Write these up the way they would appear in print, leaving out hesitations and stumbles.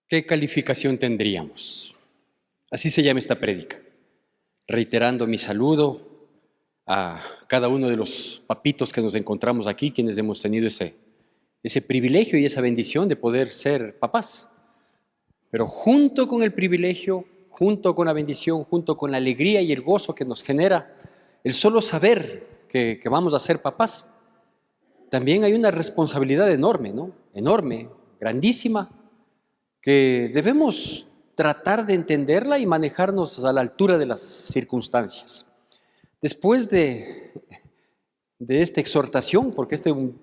¿Qué calificación tendríamos? Así se llama esta prédica, reiterando mi saludo a cada uno de los papitos que nos encontramos aquí, quienes hemos tenido ese privilegio y esa bendición de poder ser papás. Pero junto con el privilegio, junto con la bendición, junto con la alegría y el gozo que nos genera el solo saber que vamos a ser papás, también hay una responsabilidad enorme, ¿no? Enorme, grandísima, que debemos tratar de entenderla y manejarnos a la altura de las circunstancias. Después de esta exhortación, porque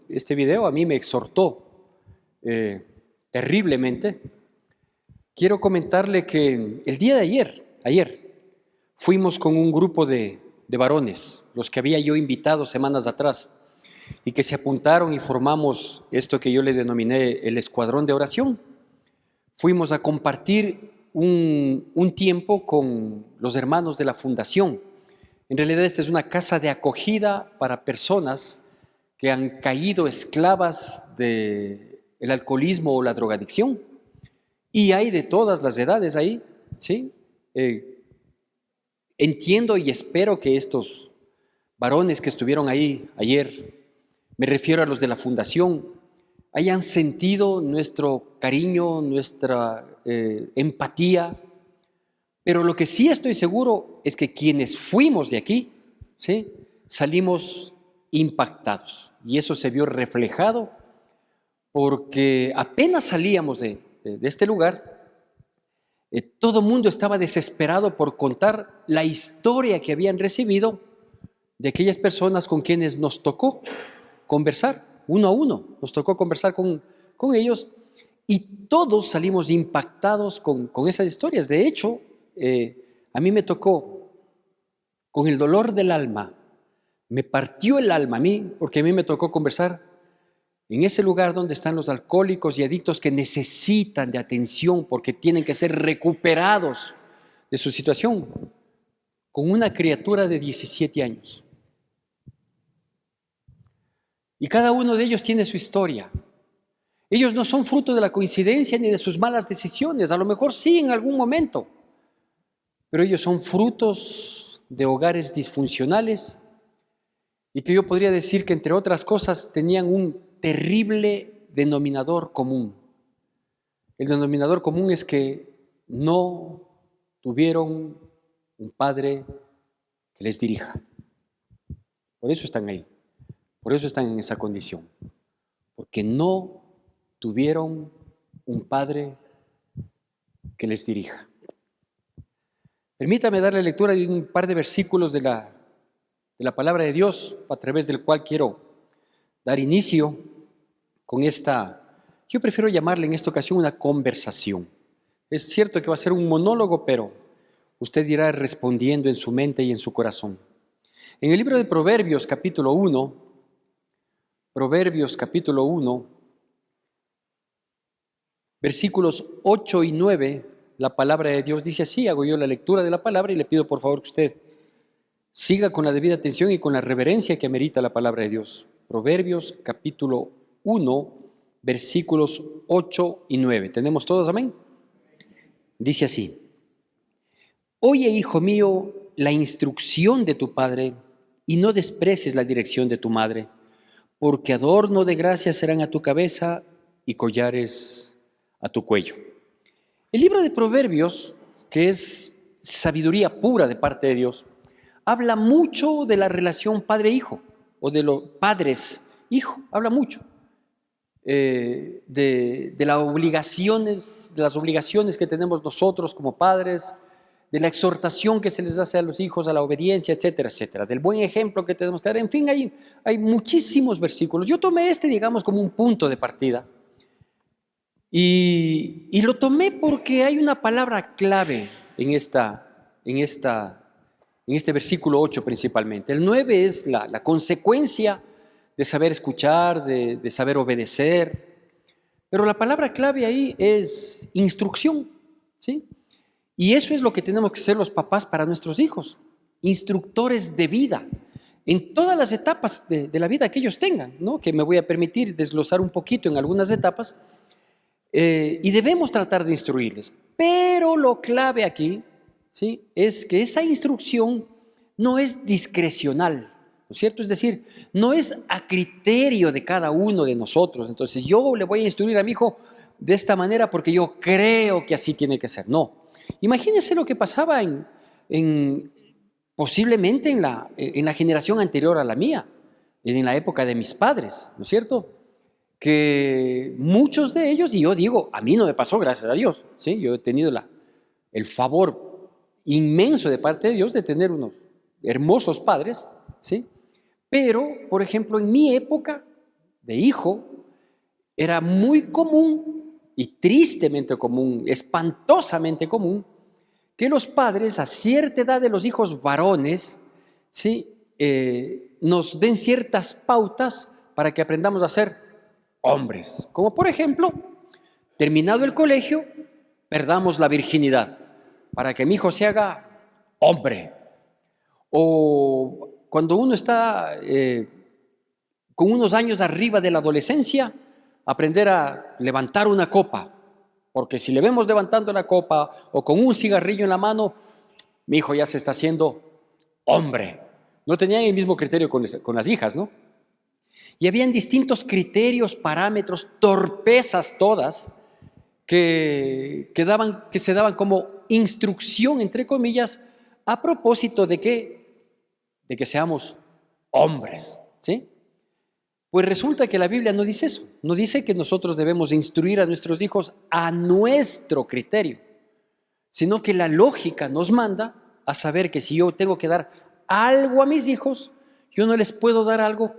este video a mí me exhortó terriblemente, quiero comentarle que el día de ayer, fuimos con un grupo de varones, los que había yo invitado semanas atrás, y que se apuntaron y formamos esto que yo le denominé el escuadrón de oración. Fuimos a compartir un tiempo con los hermanos de la fundación. En realidad esta es una casa de acogida para personas que han caído esclavas del alcoholismo o la drogadicción. Y hay de todas las edades ahí, ¿sí? Entiendo y espero que estos varones que estuvieron ahí ayer, me refiero a los de la fundación, hayan sentido nuestro cariño, nuestra empatía, pero lo que sí estoy seguro es que quienes fuimos de aquí, ¿sí?, salimos impactados, y eso se vio reflejado porque apenas salíamos de este lugar, todo el mundo estaba desesperado por contar la historia que habían recibido de aquellas personas con quienes nos tocó conversar, uno a uno, nos tocó conversar con ellos, y todos salimos impactados con esas historias. De hecho, a mí me tocó, con el dolor del alma, me partió el alma a mí, porque a mí me tocó conversar en ese lugar donde están los alcohólicos y adictos que necesitan de atención porque tienen que ser recuperados de su situación, con una criatura de 17 años. Y cada uno de ellos tiene su historia. Ellos no son fruto de la coincidencia ni de sus malas decisiones, a lo mejor sí en algún momento, pero ellos son frutos de hogares disfuncionales y que yo podría decir que, entre otras cosas, tenían un terrible denominador común. El denominador común es que no tuvieron un padre que les dirija. Por eso están ahí, por eso están en esa condición, porque no tuvieron un padre que les dirija. Permítame darle lectura de un par de versículos de la palabra de Dios, a través del cual quiero dar inicio con esta, yo prefiero llamarle en esta ocasión una conversación. Es cierto que va a ser un monólogo, pero usted irá respondiendo en su mente y en su corazón. En el libro de Proverbios, capítulo 1, versículos 8 y 9, la palabra de Dios dice así. Hago yo la lectura de la palabra y le pido por favor que usted siga con la debida atención y con la reverencia que amerita la palabra de Dios. Proverbios capítulo 1, versículos 8 y 9. ¿Tenemos todos, amén? Dice así: Oye, hijo mío, la instrucción de tu padre, y no desprecies la dirección de tu madre, porque adorno de gracia serán a tu cabeza y collares a tu cuello. El libro de Proverbios, que es sabiduría pura de parte de Dios, habla mucho de la relación padre-hijo, o de los padres-hijo, habla mucho de las obligaciones que tenemos nosotros como padres, de la exhortación que se les hace a los hijos a la obediencia, etcétera, etcétera, del buen ejemplo que tenemos que dar. En fin, hay muchísimos versículos. Yo tomé digamos, como un punto de partida, y lo tomé porque hay una palabra clave en este versículo 8 principalmente. El 9 es la consecuencia de saber escuchar, de saber obedecer, pero la palabra clave ahí es instrucción, ¿sí? Y eso es lo que tenemos que ser los papás para nuestros hijos, instructores de vida, en todas las etapas de la vida que ellos tengan, ¿no? Que me voy a permitir desglosar un poquito en algunas etapas. y debemos tratar de instruirles. Pero lo clave aquí, ¿sí?, es que esa instrucción no es discrecional, ¿no es cierto? Es decir, no es a criterio de cada uno de nosotros. Entonces, yo le voy a instruir a mi hijo de esta manera porque yo creo que así tiene que ser. No. Imagínense lo que pasaba posiblemente en la generación anterior a la mía, en la época de mis padres, ¿no es cierto? Que muchos de ellos, y yo digo, a mí no me pasó, gracias a Dios, ¿sí? Yo he tenido el favor inmenso de parte de Dios de tener unos hermosos padres, ¿sí? Pero, por ejemplo, en mi época de hijo, era muy común y tristemente común, espantosamente común, que los padres a cierta edad de los hijos varones, ¿sí?, nos den ciertas pautas para que aprendamos a ser hombres. Como por ejemplo, terminado el colegio, perdamos la virginidad para que mi hijo se haga hombre. O cuando uno está con unos años arriba de la adolescencia, aprender a levantar una copa, porque si le vemos levantando la copa o con un cigarrillo en la mano, mi hijo ya se está haciendo hombre. No tenían el mismo criterio con las hijas, ¿no? Y habían distintos criterios, parámetros, torpezas todas, que se daban como instrucción, entre comillas, a propósito de que seamos hombres, ¿sí? Pues resulta que la Biblia no dice eso, no dice que nosotros debemos instruir a nuestros hijos a nuestro criterio, sino que la lógica nos manda a saber que si yo tengo que dar algo a mis hijos, yo no les puedo dar algo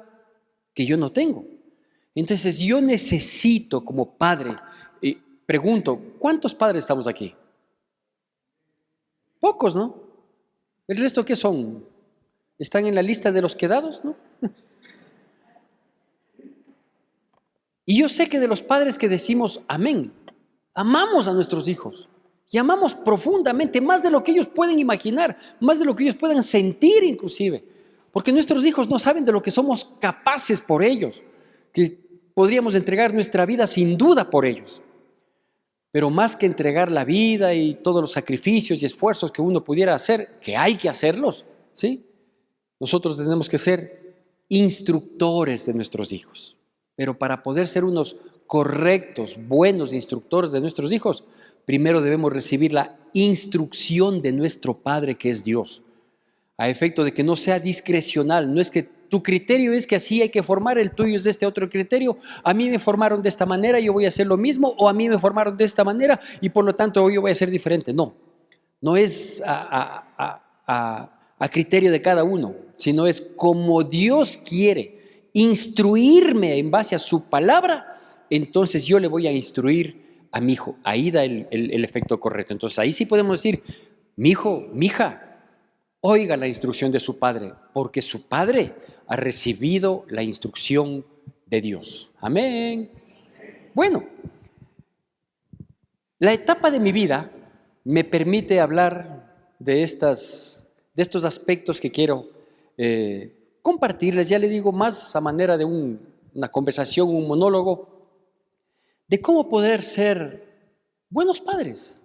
que yo no tengo. Entonces yo necesito como padre, pregunto, ¿cuántos padres estamos aquí? Pocos, ¿no? ¿El resto qué son? ¿Están en la lista de los quedados, no? Y yo sé que de los padres que decimos amén, amamos a nuestros hijos y amamos profundamente, más de lo que ellos pueden imaginar, más de lo que ellos puedan sentir inclusive, porque nuestros hijos no saben de lo que somos capaces por ellos, que podríamos entregar nuestra vida sin duda por ellos. Pero más que entregar la vida y todos los sacrificios y esfuerzos que uno pudiera hacer, que hay que hacerlos, ¿sí?, nosotros tenemos que ser instructores de nuestros hijos. Pero para poder ser unos correctos, buenos instructores de nuestros hijos, primero debemos recibir la instrucción de nuestro Padre, que es Dios, a efecto de que no sea discrecional. No es que tu criterio es que así hay que formar, el tuyo es de este otro criterio, a mí me formaron de esta manera, yo voy a hacer lo mismo, o a mí me formaron de esta manera y por lo tanto yo voy a ser diferente. No, no es a criterio de cada uno, sino es como Dios quiere instruirme en base a su palabra, entonces yo le voy a instruir a mi hijo. Ahí da el efecto correcto. Entonces ahí sí podemos decir, mi hijo, mi hija, oiga la instrucción de su padre, porque su padre ha recibido la instrucción de Dios. Amén. Bueno, la etapa de mi vida me permite hablar de estos aspectos que quiero compartirles, ya le digo, más a manera de una conversación, un monólogo, de cómo poder ser buenos padres.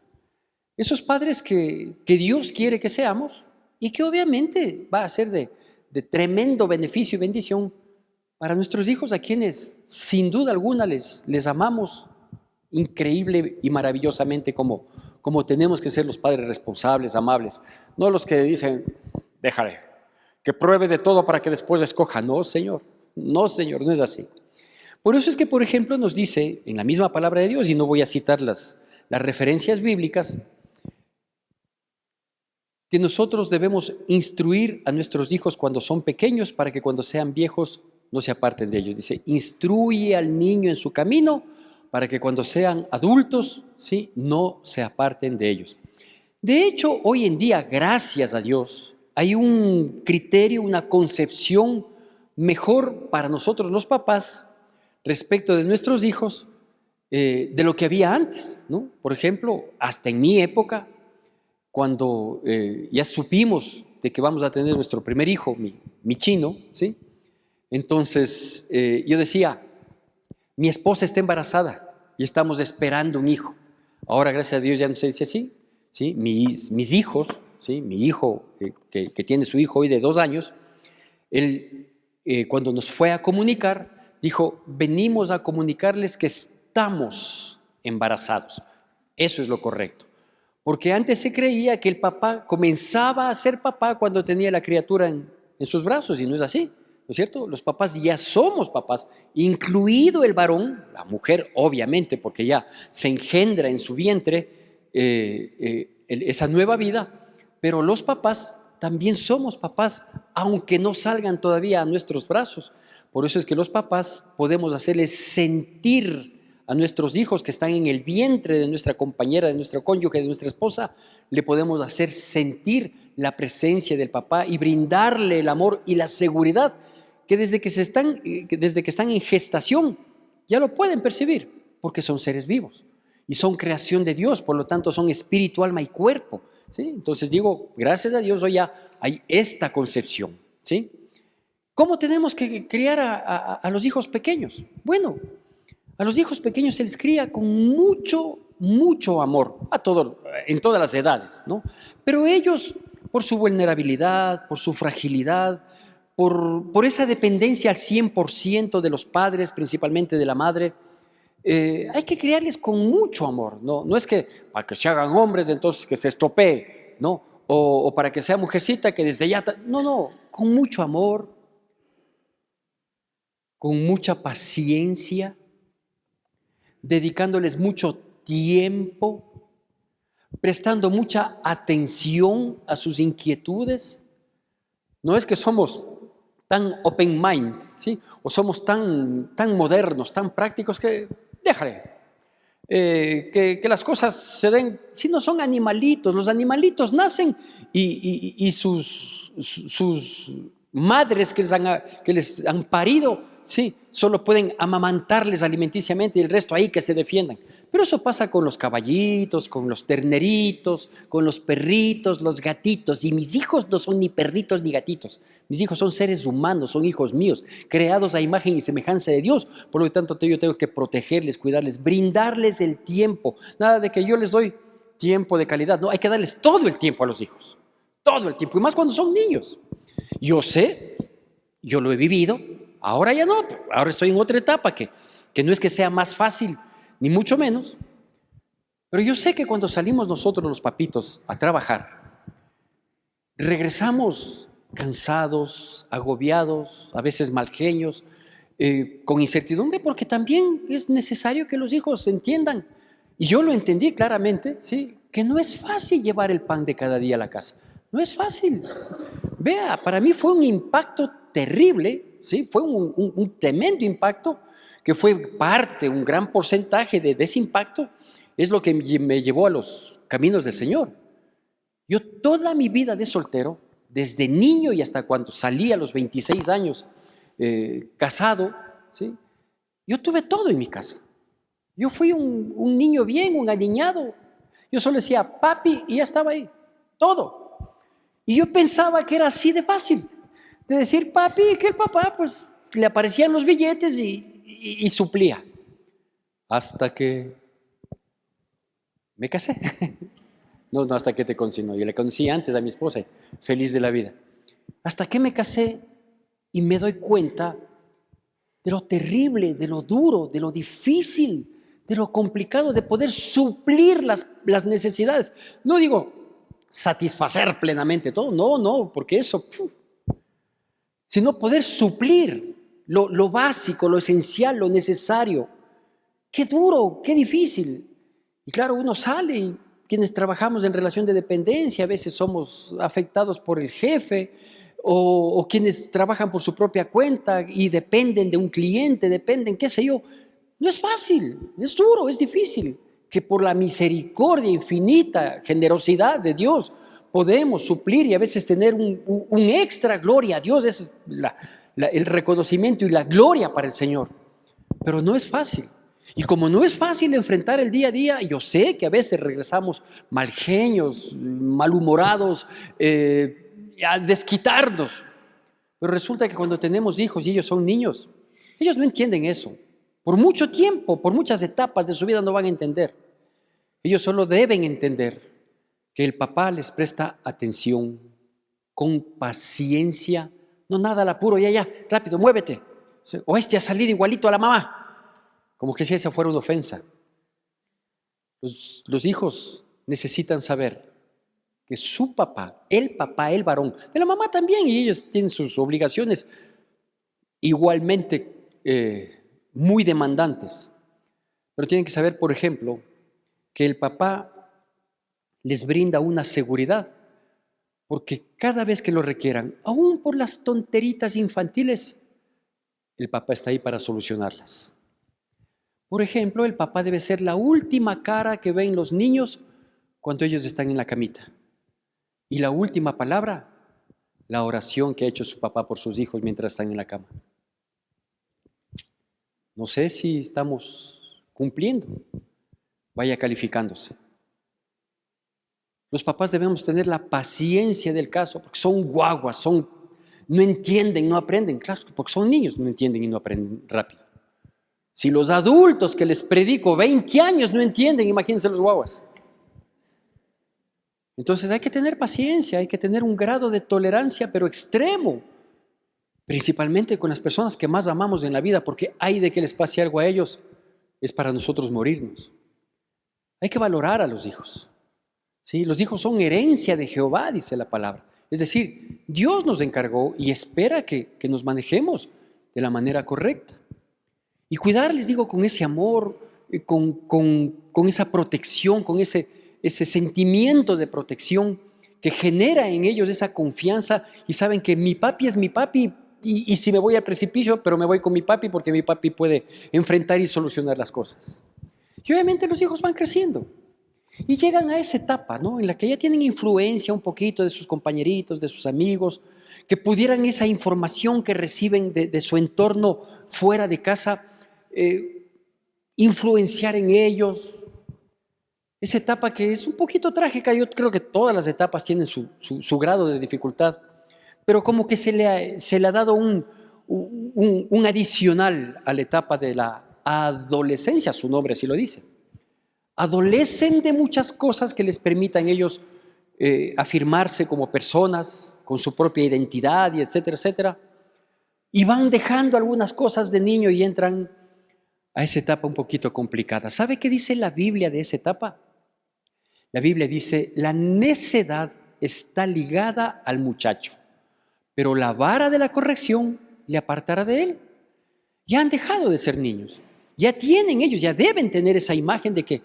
Esos padres que Dios quiere que seamos y que obviamente va a ser de tremendo beneficio y bendición para nuestros hijos, a quienes sin duda alguna les amamos increíble y maravillosamente como tenemos que ser los padres responsables, amables, no los que dicen, déjale, que pruebe de todo para que después escoja. No, Señor, no es así. Por eso es que, por ejemplo, nos dice en la misma palabra de Dios, y no voy a citar las referencias bíblicas, que nosotros debemos instruir a nuestros hijos cuando son pequeños para que cuando sean viejos no se aparten de ellos. Dice, instruye al niño en su camino para que cuando sean adultos, ¿sí?, no se aparten de ellos. De hecho, hoy en día, gracias a Dios, hay un criterio, una concepción mejor para nosotros los papás respecto de nuestros hijos de lo que había antes, ¿no? Por ejemplo, hasta en mi época, cuando ya supimos de que vamos a tener nuestro primer hijo, mi chino, ¿sí? Entonces yo decía, mi esposa está embarazada, y estamos esperando un hijo. Ahora, gracias a Dios, ya no se dice así, ¿sí? Mis hijos, ¿sí? Mi hijo, que tiene su hijo hoy de 2 años, él, cuando nos fue a comunicar, dijo, venimos a comunicarles que estamos embarazados. Eso es lo correcto. Porque antes se creía que el papá comenzaba a ser papá cuando tenía la criatura en sus brazos, y no es así, ¿no es cierto? Los papás ya somos papás, incluido el varón, la mujer obviamente, porque ya se engendra en su vientre esa nueva vida, pero los papás también somos papás, aunque no salgan todavía a nuestros brazos. Por eso es que los papás podemos hacerles sentir a nuestros hijos que están en el vientre de nuestra compañera, de nuestro cónyuge, de nuestra esposa, le podemos hacer sentir la presencia del papá y brindarle el amor y la seguridad que desde que están en gestación ya lo pueden percibir, porque son seres vivos y son creación de Dios, por lo tanto son espíritu, alma y cuerpo, ¿sí? Entonces digo, gracias a Dios hoy ya hay esta concepción, ¿sí? ¿Cómo tenemos que criar a los hijos pequeños? Bueno, a los hijos pequeños se les cría con mucho amor, en todas las edades, ¿no? Pero ellos, por su vulnerabilidad, por su fragilidad, por esa dependencia al 100% de los padres, principalmente de la madre, hay que criarles con mucho amor, ¿no? No es que para que se hagan hombres, entonces que se estropee, ¿no? O para que sea mujercita, que desde ya... No, con mucho amor, con mucha paciencia, dedicándoles mucho tiempo, prestando mucha atención a sus inquietudes. No es que somos tan open mind, ¿sí? O somos tan modernos, tan prácticos que déjale, que las cosas se den. Si no son animalitos, los animalitos nacen y sus madres que les han parido, sí, solo pueden amamantarles alimenticiamente y el resto ahí que se defiendan. Pero eso pasa con los caballitos, con los terneritos, con los perritos, los gatitos. Y mis hijos no son ni perritos ni gatitos. Mis hijos son seres humanos, son hijos míos, creados a imagen y semejanza de Dios. Por lo tanto, yo tengo que protegerles, cuidarles, brindarles el tiempo. Nada de que yo les doy tiempo de calidad. No, hay que darles todo el tiempo a los hijos. Todo el tiempo. Y más cuando son niños. Yo sé, yo lo he vivido. Ahora ya no. Ahora estoy en otra etapa que no es que sea más fácil, ni mucho menos, pero yo sé que cuando salimos nosotros los papitos a trabajar, regresamos cansados, agobiados, a veces malgeños, con incertidumbre, porque también es necesario que los hijos entiendan, y yo lo entendí claramente, ¿sí? Que no es fácil llevar el pan de cada día a la casa, no es fácil. Vea, para mí fue un impacto terrible, ¿sí? Fue un tremendo impacto, que fue un gran porcentaje de ese impacto, es lo que me llevó a los caminos del Señor. Yo toda mi vida de soltero, desde niño y hasta cuando salí a los 26 años casado, ¿sí? Yo tuve todo en mi casa. Yo fui un niño bien, un aniñado. Yo solo decía papi y ya estaba ahí, todo. Y yo pensaba que era así de fácil, de decir papi, que el papá pues le aparecían los billetes y suplía. Hasta que me casé. No, hasta que te conocí, no. Yo le conocí antes a mi esposa, feliz de la vida. Hasta que me casé y me doy cuenta de lo terrible, de lo duro, de lo difícil, de lo complicado de poder suplir las necesidades. No digo satisfacer plenamente todo, no, porque eso, sino poder suplir lo básico, lo esencial, lo necesario. Qué duro, qué difícil. Y claro, uno sale y quienes trabajamos en relación de dependencia, a veces somos afectados por el jefe o quienes trabajan por su propia cuenta y dependen de un cliente, dependen, qué sé yo. No es fácil, es duro, es difícil. Que por la misericordia infinita, generosidad de Dios, podemos suplir y a veces tener un extra gloria a Dios. Ese es el reconocimiento y la gloria para el Señor. Pero no es fácil. Y como no es fácil enfrentar el día a día, yo sé que a veces regresamos malgeños, malhumorados, a desquitarnos. Pero resulta que cuando tenemos hijos y ellos son niños, ellos no entienden eso. Por mucho tiempo, por muchas etapas de su vida no van a entender. Ellos solo deben entender que el papá les presta atención, con paciencia, no nada al apuro, ya, rápido, muévete. O este ha salido igualito a la mamá, como que si esa fuera una ofensa. Los hijos necesitan saber que su papá, el varón, de la mamá también, y ellos tienen sus obligaciones igualmente muy demandantes. Pero tienen que saber, por ejemplo, que el papá les brinda una seguridad, porque cada vez que lo requieran, aún por las tonteritas infantiles, el papá está ahí para solucionarlas. Por ejemplo, el papá debe ser la última cara que ven los niños cuando ellos están en la camita. Y la última palabra, la oración que ha hecho su papá por sus hijos mientras están en la cama. No sé si estamos cumpliendo. Vaya calificándose. Los papás debemos tener la paciencia del caso, porque son guaguas, no entienden, no aprenden. Claro, porque son niños, no entienden y no aprenden rápido. Si los adultos que les predico 20 años no entienden, imagínense los guaguas. Entonces hay que tener paciencia, hay que tener un grado de tolerancia, pero extremo, principalmente con las personas que más amamos en la vida, porque hay de que les pase algo a ellos, es para nosotros morirnos. Hay que valorar a los hijos. ¿Sí? Los hijos son herencia de Jehová, dice la palabra. Es decir, Dios nos encargó y espera que nos manejemos de la manera correcta. Y cuidarles, digo, con ese amor, con esa protección, con ese sentimiento de protección que genera en ellos esa confianza y saben que mi papi es mi papi y si me voy al precipicio, pero me voy con mi papi porque mi papi puede enfrentar y solucionar las cosas. Y obviamente los hijos van creciendo y llegan a esa etapa, ¿no?, en la que ya tienen influencia un poquito de sus compañeritos, de sus amigos, que pudieran esa información que reciben de su entorno fuera de casa influenciar en ellos. Esa etapa que es un poquito trágica, yo creo que todas las etapas tienen su grado de dificultad, pero como que se le ha dado un adicional a la etapa de la adolescencia, su nombre así lo dice. Adolecen de muchas cosas que les permitan ellos afirmarse como personas, con su propia identidad, y etcétera, etcétera, y van dejando algunas cosas de niño y entran a esa etapa un poquito complicada. ¿Sabe qué dice la Biblia de esa etapa? La Biblia dice, la necedad está ligada al muchacho, pero la vara de la corrección le apartará de él. Ya han dejado de ser niños, ya tienen ellos, ya deben tener esa imagen de que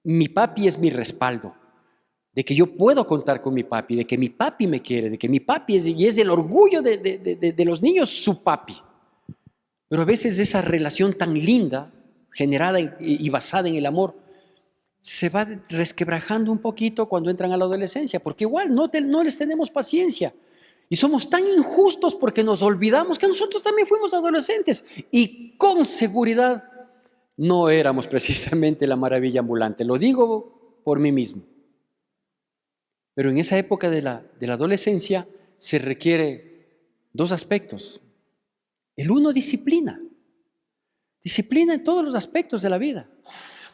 mi papi es mi respaldo, de que yo puedo contar con mi papi, de que mi papi me quiere, de que mi papi es el orgullo de los niños, su papi. Pero a veces esa relación tan linda, generada y basada en el amor, se va resquebrajando un poquito cuando entran a la adolescencia, porque igual no les tenemos paciencia. Y somos tan injustos porque nos olvidamos que nosotros también fuimos adolescentes y con seguridad no éramos precisamente la maravilla ambulante. Lo digo por mí mismo. Pero en esa época de la adolescencia se requiere dos aspectos. El uno, disciplina. Disciplina en todos los aspectos de la vida.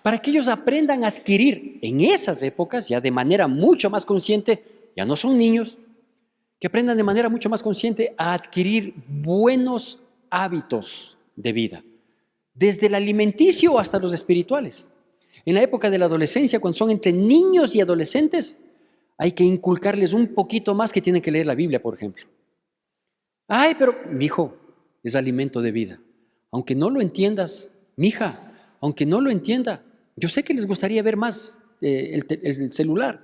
Para que ellos aprendan a adquirir en esas épocas, ya de manera mucho más consciente, ya no son niños, que aprendan de manera mucho más consciente a adquirir buenos hábitos de vida, desde el alimenticio hasta los espirituales. En la época de la adolescencia, cuando son entre niños y adolescentes, hay que inculcarles un poquito más que tienen que leer la Biblia, por ejemplo. Ay, pero mi hijo es alimento de vida. Aunque no lo entiendas, mi hija, aunque no lo entienda, yo sé que les gustaría ver más el celular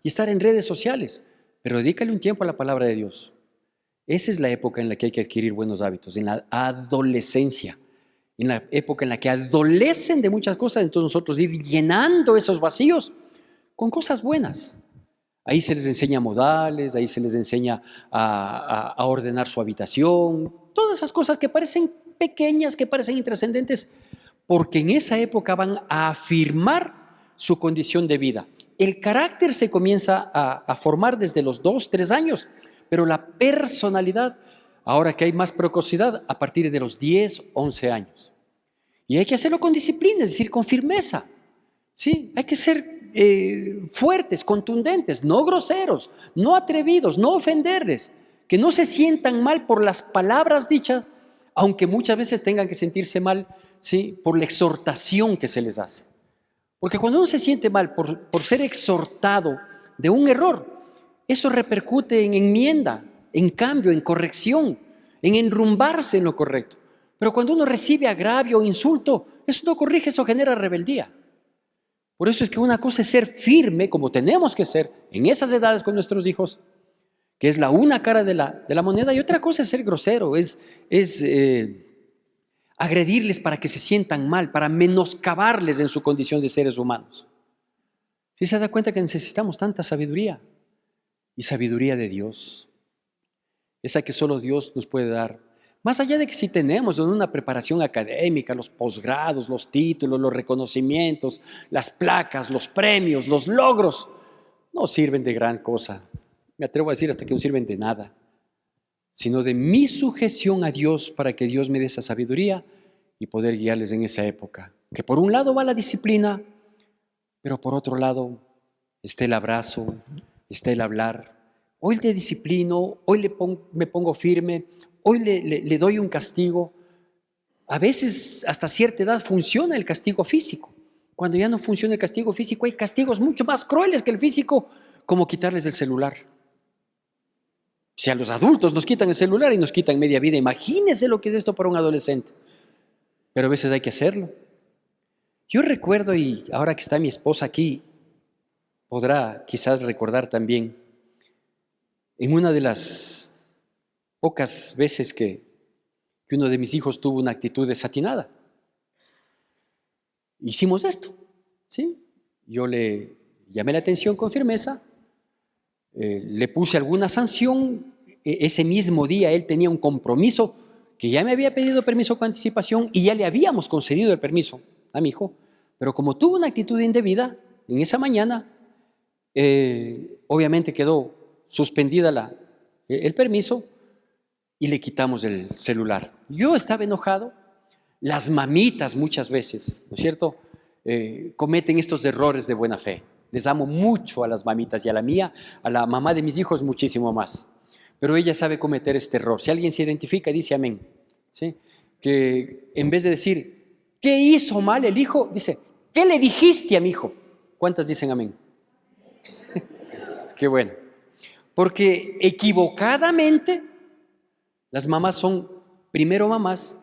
y estar en redes sociales, pero dedícale un tiempo a la palabra de Dios. Esa es la época en la que hay que adquirir buenos hábitos, en la adolescencia, en la época en la que adolecen de muchas cosas, entonces nosotros ir llenando esos vacíos con cosas buenas. Ahí se les enseña modales, ahí se les enseña a ordenar su habitación, todas esas cosas que parecen pequeñas, que parecen intrascendentes, porque en esa época van a afirmar su condición de vida. El carácter se comienza a formar desde los 2, 3 años, pero la personalidad, ahora que hay más precocidad, a partir de los 10, 11 años. Y hay que hacerlo con disciplina, es decir, con firmeza. ¿Sí? Hay que ser fuertes, contundentes, no groseros, no atrevidos, no ofenderles, que no se sientan mal por las palabras dichas, aunque muchas veces tengan que sentirse mal, ¿sí?, por la exhortación que se les hace. Porque cuando uno se siente mal por ser exhortado de un error, eso repercute en enmienda, en cambio, en corrección, en enrumbarse en lo correcto. Pero cuando uno recibe agravio o insulto, eso no corrige, eso genera rebeldía. Por eso es que una cosa es ser firme, como tenemos que ser en esas edades con nuestros hijos, que es la una cara de la moneda, y otra cosa es ser grosero, es agredirles para que se sientan mal, para menoscabarles en su condición de seres humanos. ¿Sí se da cuenta que necesitamos tanta sabiduría? Y sabiduría de Dios, esa que solo Dios nos puede dar. Más allá de que si tenemos una preparación académica, los posgrados, los títulos, los reconocimientos, las placas, los premios, los logros, no sirven de gran cosa. Me atrevo a decir hasta que no sirven de nada, sino de mi sujeción a Dios para que Dios me dé esa sabiduría y poder guiarles en esa época. Que por un lado va la disciplina, pero por otro lado está el abrazo, está el hablar. Hoy le disciplino, hoy me pongo firme, hoy le doy un castigo. A veces, hasta cierta edad, funciona el castigo físico. Cuando ya no funciona el castigo físico, hay castigos mucho más crueles que el físico, como quitarles el celular. Si a los adultos nos quitan el celular y nos quitan media vida, imagínense lo que es esto para un adolescente. Pero a veces hay que hacerlo. Yo recuerdo, y ahora que está mi esposa aquí, podrá quizás recordar también, en una de las pocas veces que uno de mis hijos tuvo una actitud desatinada. Hicimos esto, ¿sí? Yo le llamé la atención con firmeza, le puse alguna sanción. Ese mismo día él tenía un compromiso que ya me había pedido permiso con anticipación y ya le habíamos concedido el permiso a mi hijo, pero como tuvo una actitud indebida en esa mañana, obviamente quedó suspendida el permiso y le quitamos el celular. Yo estaba enojado. Las mamitas muchas veces, ¿no es cierto?, cometen estos errores de buena fe. Les amo mucho a las mamitas y a la mía, a la mamá de mis hijos muchísimo más. Pero ella sabe cometer este error. Si alguien se identifica, dice amén. ¿Sí? Que en vez de decir, ¿qué hizo mal el hijo?, dice, ¿qué le dijiste a mi hijo? ¿Cuántas dicen amén? Qué bueno. Porque equivocadamente las mamás son primero mamás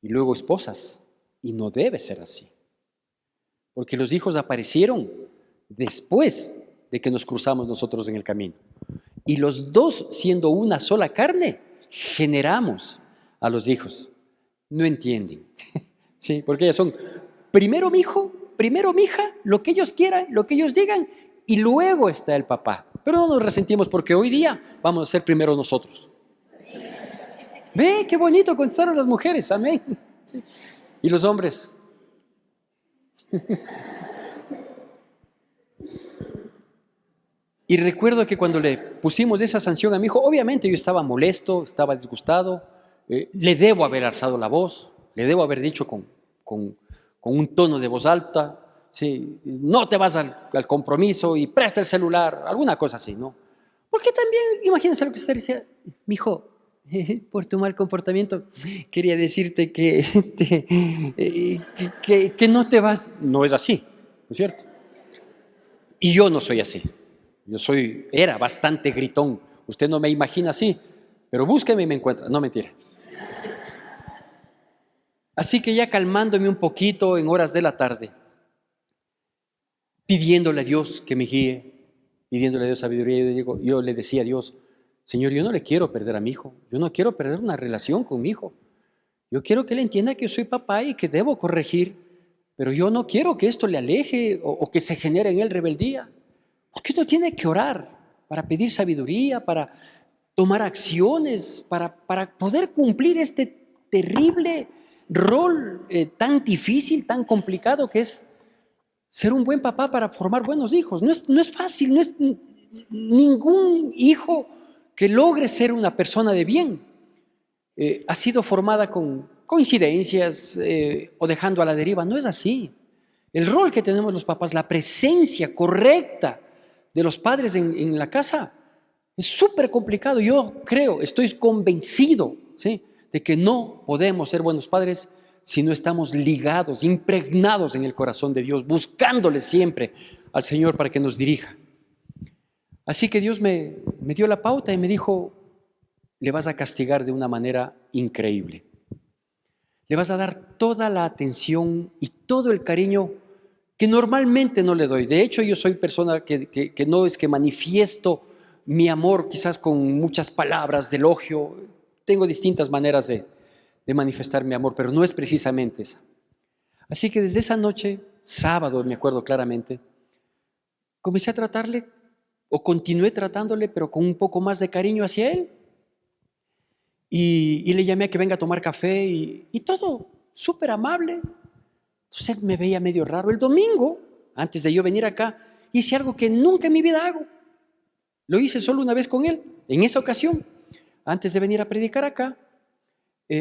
y luego esposas. Y no debe ser así. Porque los hijos aparecieron después de que nos cruzamos nosotros en el camino. Y los dos, siendo una sola carne, generamos a los hijos. No entienden. Sí, porque ellas son primero mi hijo, primero mi hija, lo que ellos quieran, lo que ellos digan, y luego está el papá. Pero no nos resentimos porque hoy día vamos a ser primero nosotros. Ve, qué bonito contestaron las mujeres, amén. Sí. Y los hombres. Y recuerdo que cuando le pusimos esa sanción a mi hijo, obviamente yo estaba molesto, estaba disgustado, le debo haber alzado la voz, le debo haber dicho con un tono de voz alta, sí, no te vas al compromiso y presta el celular, alguna cosa así, ¿no? Porque también, imagínense lo que usted decía, mi hijo, por tu mal comportamiento, quería decirte que no te vas. No es así, ¿no es cierto? Y yo no soy así. Era bastante gritón. Usted no me imagina así, pero búsqueme y me encuentra. No, mentira. Así que ya calmándome un poquito en horas de la tarde, pidiéndole a Dios que me guíe, pidiéndole a Dios sabiduría, yo le decía a Dios, Señor, yo no le quiero perder a mi hijo, yo no quiero perder una relación con mi hijo. Yo quiero que él entienda que yo soy papá y que debo corregir, pero yo no quiero que esto le aleje o que se genere en él rebeldía. Porque uno tiene que orar para pedir sabiduría, para tomar acciones, para poder cumplir este terrible rol tan difícil, tan complicado que es ser un buen papá para formar buenos hijos. No es fácil, no es ningún hijo que logre ser una persona de bien ha sido formada con coincidencias o dejando a la deriva. No es así. El rol que tenemos los papás, la presencia correcta de los padres en la casa, es súper complicado. Yo creo, estoy convencido, ¿sí?, de que no podemos ser buenos padres si no estamos ligados, impregnados en el corazón de Dios, buscándole siempre al Señor para que nos dirija. Así que Dios me dio la pauta y me dijo: le vas a castigar de una manera increíble. Le vas a dar toda la atención y todo el cariño que normalmente no le doy. De hecho, yo soy persona que no es que manifiesto mi amor quizás con muchas palabras de elogio. Tengo distintas maneras de manifestar mi amor, pero no es precisamente esa. Así que desde esa noche, sábado, me acuerdo claramente, comencé a tratarle, o continué tratándole, pero con un poco más de cariño hacia él. Y le llamé a que venga a tomar café y todo súper amable. Entonces él me veía medio raro. El domingo, antes de yo venir acá, hice algo que nunca en mi vida hago. Lo hice solo una vez con él, en esa ocasión. Antes de venir a predicar acá,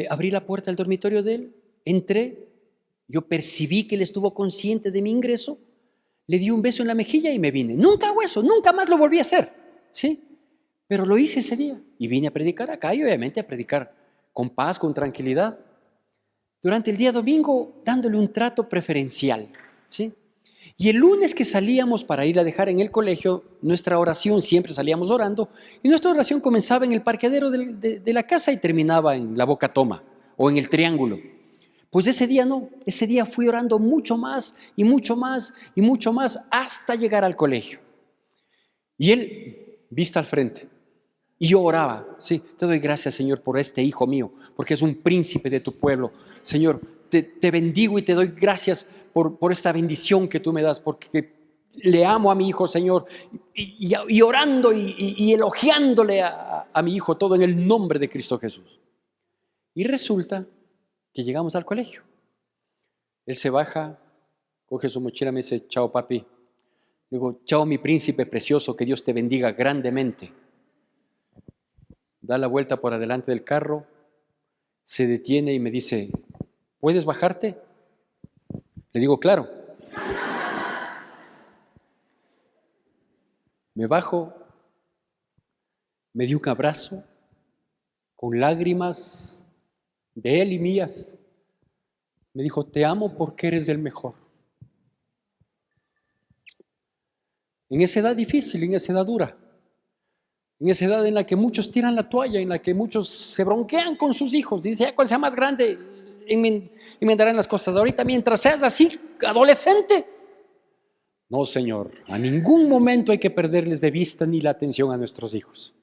abrí la puerta del dormitorio de él, entré, yo percibí que él estuvo consciente de mi ingreso, le di un beso en la mejilla y me vine. Nunca hago eso, nunca más lo volví a hacer, ¿sí? Pero lo hice ese día y vine a predicar acá y obviamente a predicar con paz, con tranquilidad. Durante el día domingo dándole un trato preferencial, ¿sí? Y el lunes que salíamos para ir a dejar en el colegio, nuestra oración, siempre salíamos orando, y nuestra oración comenzaba en el parqueadero de la casa y terminaba en la Boca Toma o en el Triángulo. Pues ese día no, ese día fui orando mucho más y mucho más y mucho más hasta llegar al colegio. Y él, vista al frente, y yo oraba: sí, te doy gracias, Señor, por este hijo mío, porque es un príncipe de tu pueblo. Señor, te bendigo y te doy gracias por esta bendición que tú me das, porque le amo a mi hijo, Señor, y orando y elogiándole a mi hijo, todo en el nombre de Cristo Jesús. Y resulta que llegamos al colegio. Él se baja, coge su mochila, me dice: chao, papi. Digo: chao, mi príncipe precioso, que Dios te bendiga grandemente. Da la vuelta por adelante del carro, se detiene y me dice: ¿puedes bajarte? Le digo: claro. Me bajo, me dio un abrazo con lágrimas de él y mías. Me dijo: te amo porque eres el mejor. En esa edad difícil, en esa edad dura, en esa edad en la que muchos tiran la toalla, en la que muchos se bronquean con sus hijos, dice: ya cuando sea más grande enmendarán las cosas. Ahorita, mientras seas así, adolescente. No, Señor, a ningún momento hay que perderles de vista ni la atención a nuestros hijos.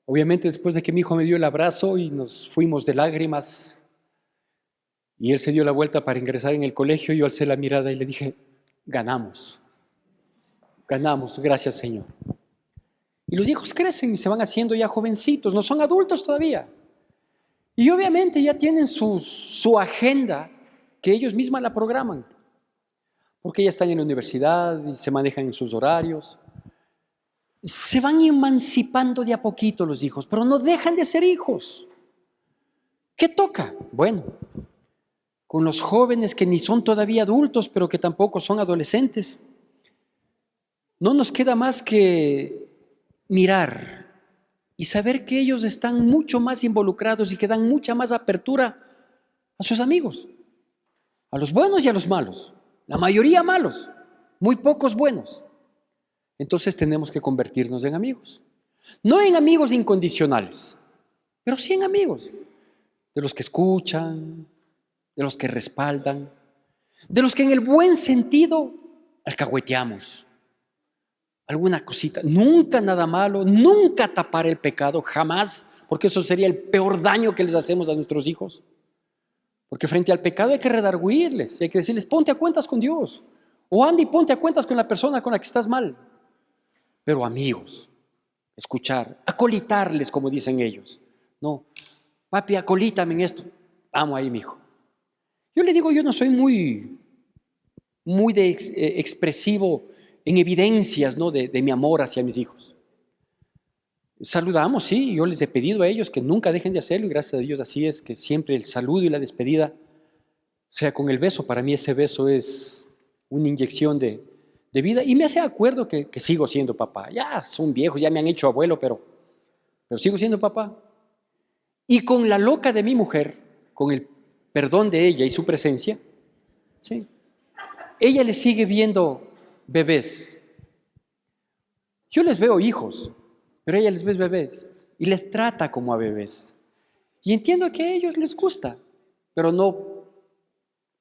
Obviamente, después de que mi hijo me dio el abrazo y nos fuimos de lágrimas, y él se dio la vuelta para ingresar en el colegio, yo alcé la mirada y le dije: ganamos, gracias, Señor. Y los hijos crecen y se van haciendo ya jovencitos, no son adultos todavía. Y obviamente ya tienen su agenda que ellos mismos la programan, porque ya están en la universidad y se manejan en sus horarios. Se van emancipando de a poquito los hijos, pero no dejan de ser hijos. ¿Qué toca? Bueno, con los jóvenes que ni son todavía adultos, pero que tampoco son adolescentes, no nos queda más que mirar y saber que ellos están mucho más involucrados y que dan mucha más apertura a sus amigos, a los buenos y a los malos. La mayoría malos, muy pocos buenos. Entonces tenemos que convertirnos en amigos. No en amigos incondicionales, pero sí en amigos. De los que escuchan, de los que respaldan, de los que en el buen sentido alcahueteamos. Alguna cosita, nunca nada malo, nunca tapar el pecado, jamás, porque eso sería el peor daño que les hacemos a nuestros hijos. Porque frente al pecado hay que redarguirles, hay que decirles: ponte a cuentas con Dios, o anda y ponte a cuentas con la persona con la que estás mal. Pero amigos, escuchar, acolitarles, como dicen ellos. No, papi, acolítame en esto. Vamos ahí, mijo. Yo le digo: yo no soy muy expresivo en evidencias, ¿no?, de mi amor hacia mis hijos. Saludamos, sí, yo les he pedido a ellos que nunca dejen de hacerlo y gracias a Dios así es, que siempre el saludo y la despedida sea con el beso. Para mí ese beso es una inyección de vida y me hace acuerdo que sigo siendo papá. Ya son viejos, ya me han hecho abuelo, pero sigo siendo papá. Y con la loca de mi mujer, con el perdón de ella y su presencia, ¿sí? Ella le sigue viendo bebés. Yo les veo hijos, pero ella les ve bebés y les trata como a bebés. Y entiendo que a ellos les gusta, pero no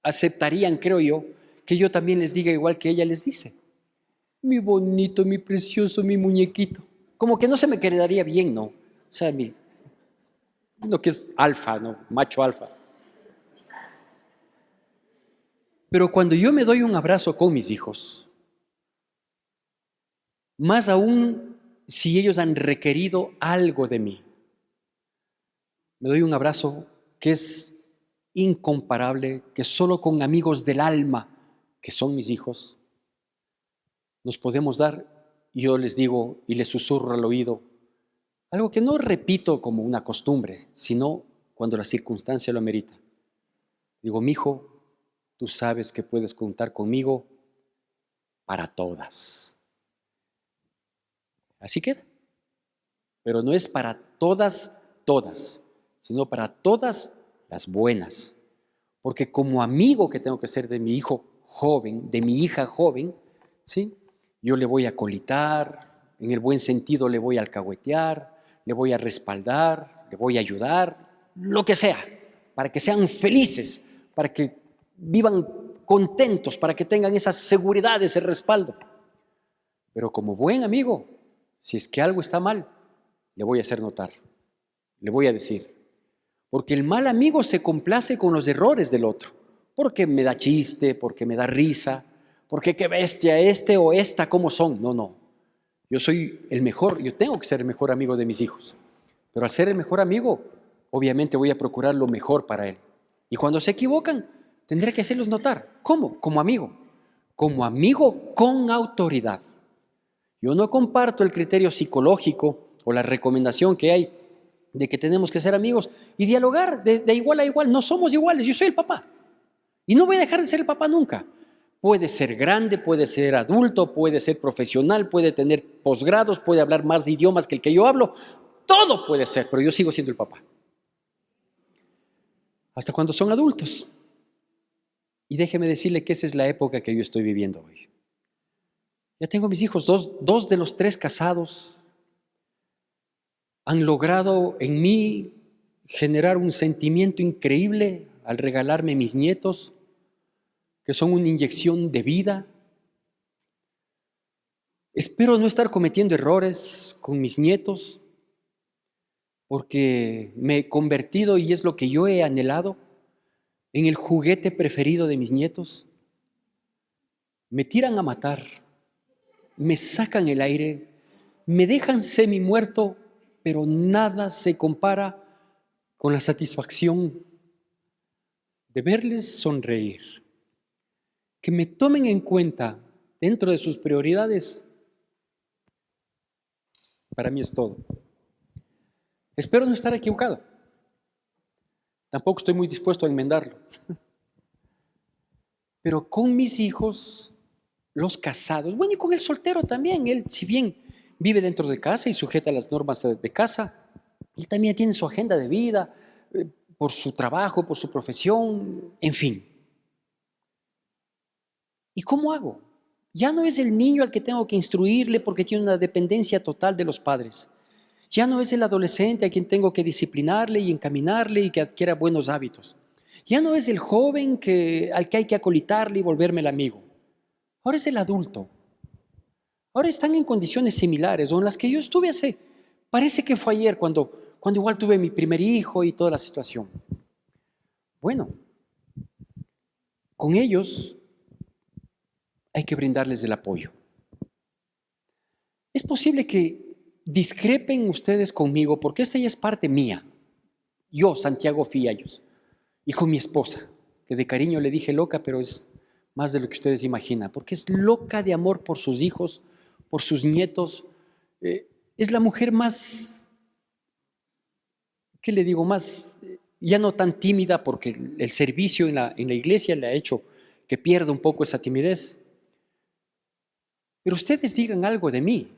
aceptarían, creo yo, que yo también les diga igual que ella les dice. Mi bonito, mi precioso, mi muñequito. Como que no se me quedaría bien, ¿no? O sea, lo que es alfa, ¿no? Macho alfa. Pero cuando yo me doy un abrazo con mis hijos, más aún si ellos han requerido algo de mí, me doy un abrazo que es incomparable, que solo con amigos del alma, que son mis hijos, nos podemos dar. Y yo les digo y les susurro al oído, algo que no repito como una costumbre, sino cuando la circunstancia lo amerita. Digo, mi hijo, tú sabes que puedes contar conmigo para todas. Así queda. Pero no es para todas, todas, sino para todas las buenas. Porque como amigo que tengo que ser de mi hijo joven, de mi hija joven, ¿sí? Yo le voy a colitar, en el buen sentido le voy a alcahuetear, le voy a respaldar, le voy a ayudar, lo que sea, para que sean felices, para que vivan contentos, para que tengan esa seguridad, ese respaldo. Pero como buen amigo, si es que algo está mal, le voy a hacer notar, le voy a decir. Porque el mal amigo se complace con los errores del otro, porque me da chiste, porque me da risa, porque qué bestia este o esta, ¿cómo son? No, no. Yo soy el mejor, yo tengo que ser el mejor amigo de mis hijos. Pero al ser el mejor amigo, obviamente voy a procurar lo mejor para él. Y cuando se equivocan, tendré que hacerlos notar. ¿Cómo? Como amigo. Como amigo con autoridad. Yo no comparto el criterio psicológico o la recomendación que hay de que tenemos que ser amigos y dialogar de igual a igual. No somos iguales, yo soy el papá. Y no voy a dejar de ser el papá nunca. Puede ser grande, puede ser adulto, puede ser profesional, puede tener posgrados, puede hablar más de idiomas que el que yo hablo. Todo puede ser, pero yo sigo siendo el papá. Hasta cuando son adultos. Y déjeme decirle que esa es la época que yo estoy viviendo hoy. Ya tengo mis hijos, dos de los tres casados han logrado en mí generar un sentimiento increíble al regalarme mis nietos, que son una inyección de vida. Espero no estar cometiendo errores con mis nietos, porque me he convertido, y es lo que yo he anhelado, en el juguete preferido de mis nietos. Me tiran a matar, me sacan el aire, me dejan semi muerto, pero nada se compara con la satisfacción de verles sonreír, que me tomen en cuenta dentro de sus prioridades. Para mí es todo. Espero no estar equivocado. Tampoco estoy muy dispuesto a enmendarlo. Pero con mis hijos, los casados, bueno, y con el soltero también, él, si bien vive dentro de casa y sujeta las normas de casa, él también tiene su agenda de vida, por su trabajo, por su profesión, en fin. ¿Y cómo hago? Ya no es el niño al que tengo que instruirle porque tiene una dependencia total de los padres. Ya no es el adolescente a quien tengo que disciplinarle y encaminarle y que adquiera buenos hábitos. Ya no es el joven al que hay que acolitarle y volverme el amigo. Ahora es el adulto. Ahora están en condiciones similares o en las que yo estuve parece que fue ayer cuando igual tuve mi primer hijo y toda la situación. Bueno, con ellos hay que brindarles el apoyo. Es posible que discrepen ustedes conmigo porque esta ya es parte mía. Yo, Santiago Fiallos, y con mi esposa, que de cariño le dije loca, pero es más de lo que ustedes imaginan, porque es loca de amor por sus hijos, por sus nietos. es la mujer más, ¿qué le digo? Más, ya no tan tímida, porque el servicio en la iglesia le ha hecho que pierda un poco esa timidez. Pero ustedes digan algo de mí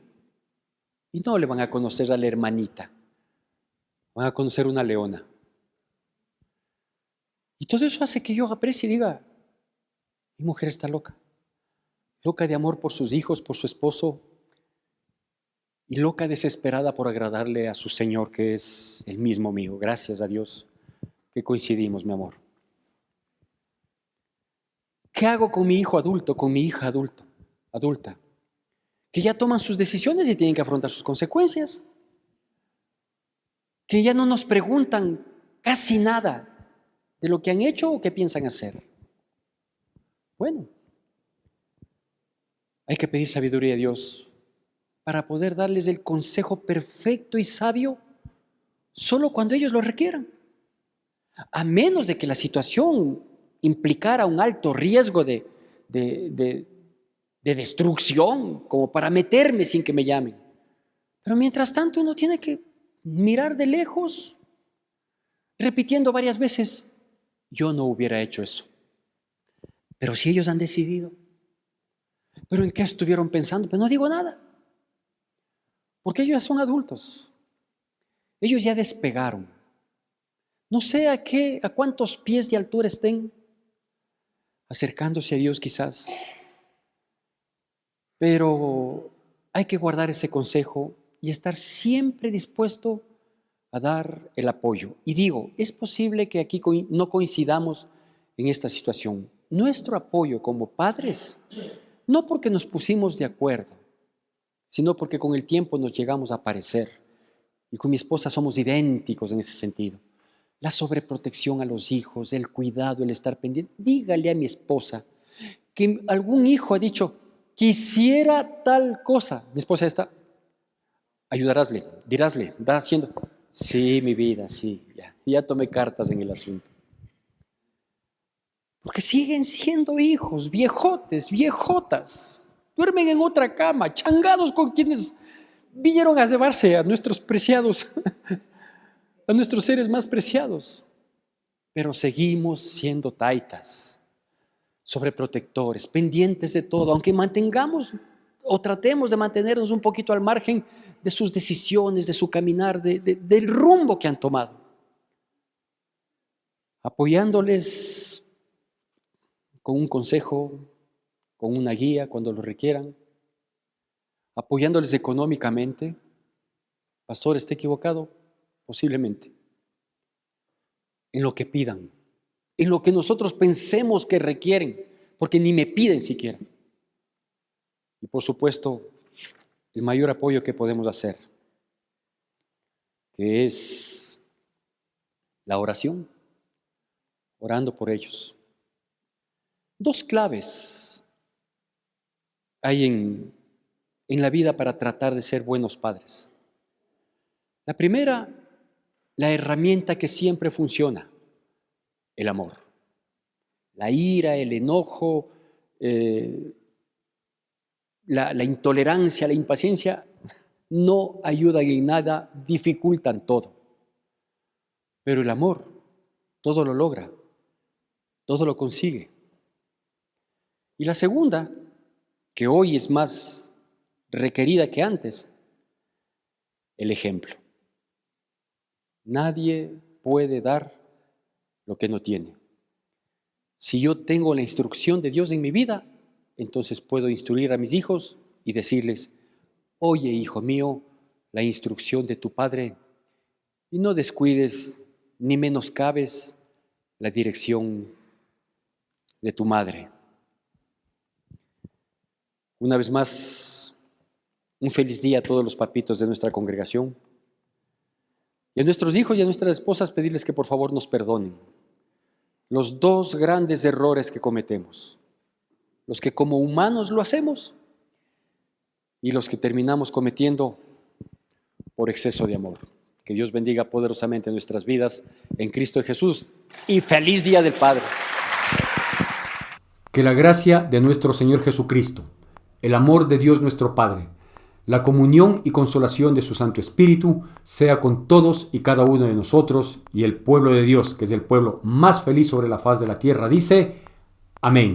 y no le van a conocer a la hermanita, van a conocer una leona. Y todo eso hace que yo aprecie y diga, mi mujer está loca, loca de amor por sus hijos, por su esposo, y loca desesperada por agradarle a su Señor, que es el mismo mío. Gracias a Dios que coincidimos, mi amor. ¿Qué hago con mi hijo adulto, con mi hija adulta? Que ya toman sus decisiones y tienen que afrontar sus consecuencias. Que ya no nos preguntan casi nada de lo que han hecho o qué piensan hacer. Bueno, hay que pedir sabiduría a Dios para poder darles el consejo perfecto y sabio solo cuando ellos lo requieran. A menos de que la situación implicara un alto riesgo de destrucción, como para meterme sin que me llamen. Pero mientras tanto uno tiene que mirar de lejos, repitiendo varias veces, yo no hubiera hecho eso. Pero si ellos han decidido, ¿pero en qué estuvieron pensando? Pues no digo nada, porque ellos ya son adultos. Ellos ya despegaron. No sé a cuántos pies de altura estén, acercándose a Dios quizás. Pero hay que guardar ese consejo y estar siempre dispuesto a dar el apoyo. Y digo, es posible que aquí no coincidamos en esta situación. Nuestro apoyo como padres, no porque nos pusimos de acuerdo, sino porque con el tiempo nos llegamos a parecer. Y con mi esposa somos idénticos en ese sentido. La sobreprotección a los hijos, el cuidado, el estar pendiente. Dígale a mi esposa que algún hijo ha dicho, quisiera tal cosa. Mi esposa está, ayudarásle, dirásle, va haciendo. Sí, mi vida, sí, ya tomé cartas en el asunto. Porque siguen siendo hijos, viejotes, viejotas. Duermen en otra cama, changados con quienes vinieron a llevarse a nuestros preciados, a nuestros seres más preciados. Pero seguimos siendo taitas, sobreprotectores, pendientes de todo, aunque mantengamos o tratemos de mantenernos un poquito al margen de sus decisiones, de su caminar, del rumbo que han tomado. Apoyándoles con un consejo, con una guía cuando lo requieran, apoyándoles económicamente. Pastor, ¿está equivocado? Posiblemente. En lo que pidan, en lo que nosotros pensemos que requieren, porque ni me piden siquiera. Y por supuesto, el mayor apoyo que podemos hacer, que es la oración, orando por ellos. Dos claves hay en la vida para tratar de ser buenos padres. La primera, la herramienta que siempre funciona, el amor. La ira, el enojo, la intolerancia, la impaciencia, no ayudan en nada, dificultan todo. Pero el amor todo lo logra, todo lo consigue. Y la segunda, que hoy es más requerida que antes, el ejemplo. Nadie puede dar lo que no tiene. Si yo tengo la instrucción de Dios en mi vida, entonces puedo instruir a mis hijos y decirles, oye, hijo mío, la instrucción de tu padre, y no descuides ni menoscabes la dirección de tu madre. Una vez más, un feliz día a todos los papitos de nuestra congregación. Y a nuestros hijos y a nuestras esposas pedirles que por favor nos perdonen los dos grandes errores que cometemos. Los que como humanos lo hacemos y los que terminamos cometiendo por exceso de amor. Que Dios bendiga poderosamente nuestras vidas en Cristo Jesús y feliz Día del Padre. Que la gracia de nuestro Señor Jesucristo, el amor de Dios nuestro Padre, La comunión y consolación de su Santo Espíritu sea con todos y cada uno de nosotros, y el pueblo de Dios, que es el pueblo más feliz sobre la faz de la tierra, dice: amén.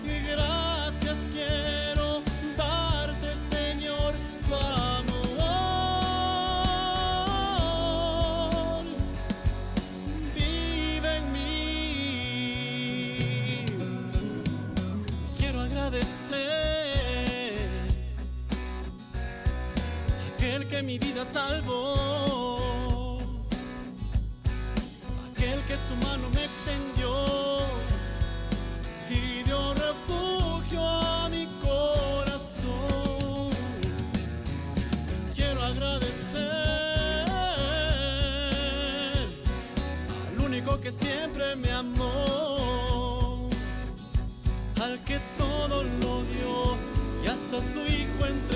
Gracias quiero darte, Señor, tu amor. Vive en mí. Quiero agradecer a aquel que mi vida salvó, aquel que su mano me extendió y dio refugio a mi corazón. Quiero agradecer al único que siempre me amó, al que todo lo dio y hasta su hijo entregó.